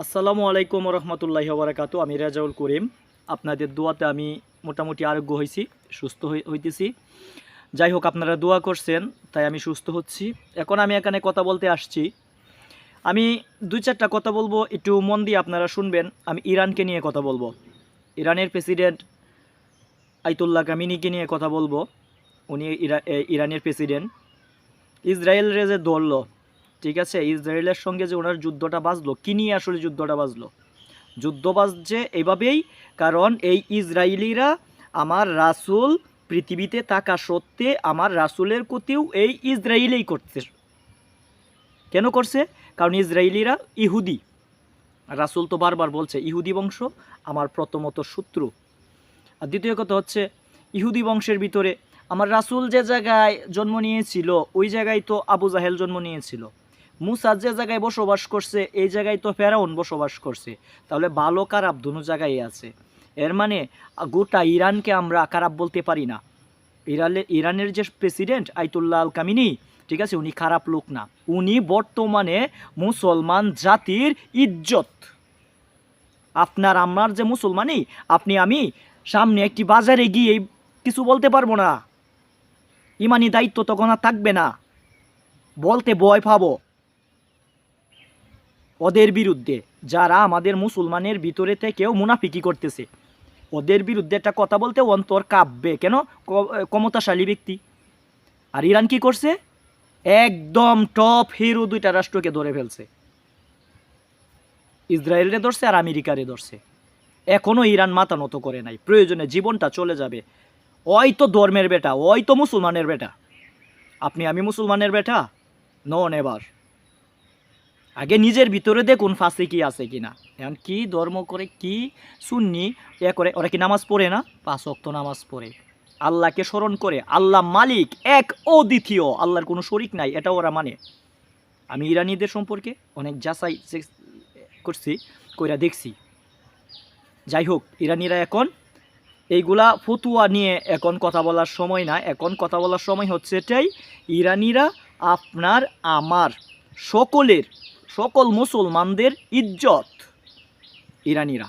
আসসালামু আলাইকুম রহমতুল্লাহি ওয়া আমি রাজাউল করিম। আপনাদের দোয়াতে আমি মোটামুটি আরোগ্য হয়েছি, সুস্থ হইতেছি। যাই হোক, আপনারা দোয়া করছেন তাই আমি সুস্থ হচ্ছি। এখন আমি এখানে কথা বলতে আসছি। আমি দুই চারটা কথা বলবো, একটু মন দিয়ে আপনারা শুনবেন। আমি ইরানকে নিয়ে কথা বলবো। ইরানের প্রেসিডেন্ট আইতুল্লাহ কামিনিকে নিয়ে কথা বলবো। উনি ইরানের প্রেসিডেন্ট। ইসরায়েলরে যে ধরলো, ঠিক আছে, ইসরায়েলের সঙ্গে যে ওনার যুদ্ধটা বাজলো, কী নিয়ে আসলে যুদ্ধটা বাজলো? যুদ্ধ বাজছে এইভাবেই, কারণ এই ইসরায়েলিরা আমার রাসূল পৃথিবীতে থাকা সত্ত্বে আমার রাসূলের ক্ষতিও এই ইসরায়েলেই করছে। কেন করছে? কারণ ইসরায়েলিরা ইহুদি। রাসূল তো বারবার বলছে ইহুদি বংশ আমার প্রথমত শত্রু। আর দ্বিতীয় কথা হচ্ছে, ইহুদি বংশের ভিতরে আমার রাসূল যে জায়গায় জন্ম নিয়েছিল ওই জায়গায় তো আবু জাহেল জন্ম নিয়েছিল। মুসা যে জায়গায় বসবাস করছে এই জায়গায় তো ফেরাউন বসবাস করছে। তাহলে ভালো খারাপ দুনো জায়গায় আছে। এর মানে গোটা ইরানকে আমরা খারাপ বলতে পারি না। ইরানের যে প্রেসিডেন্ট আইতুল্লাহ আল কামিনি, ঠিক আছে, উনি খারাপ লোক না। উনি বর্তমানে মুসলমান জাতির ইজ্জত। আপনার আমার যে মুসলমানই, আপনি আমি সামনে একটি বাজারে গিয়ে কিছু বলতে পারবো না। ইমানি দায়িত্ব তখন আর থাকবে না, বলতে ভয় পাবো। ওদের বিরুদ্ধে যারা আমাদের মুসলমানের ভিতরে থেকেও মুনাফিকি করতেছে, ওদের বিরুদ্ধে একটা কথা বলতে অন্তর কাঁপবে। কেন? ক্ষমতাশালী ব্যক্তি। আর ইরান কি করছে? একদম টপ হিরো দুইটা রাষ্ট্রকে ধরে ফেলছে। ইসরায়েলরে ধরছে আর আমেরিকারে ধরছে। এখনও ইরান মাথা নত করে নাই। প্রয়োজনে জীবনটা চলে যাবে। ওই তো ধর্মের বেটা, ওই তো মুসলমানের বেটা। আপনি আমি মুসলমানের বেটা? No never. আগে নিজের ভিতরে দেখুন ফাঁসে কি আছে কিনা। এখন কি ধর্ম করে, কি সুন্নি এ করে, ওরা কি নামাজ পড়ে না? 5 ওয়াক্ত নামাজ পড়ে, আল্লাহকে স্মরণ করে। আল্লাহ মালিক এক ও দ্বিতীয়, আল্লাহর কোনো শরিক নাই, এটা ওরা মানে। আমি ইরানিদের সম্পর্কে অনেক যাচাই করছি, কইরা দেখছি। যাই হোক, ইরানিরা এখন এইগুলা ফতুয়া নিয়ে এখন কথা বলার সময় না। এখন কথা বলার সময় হচ্ছে এটাই, ইরানিরা আপনার আমার সকল মুসলমানদের ইজ্জত। ইরানিরা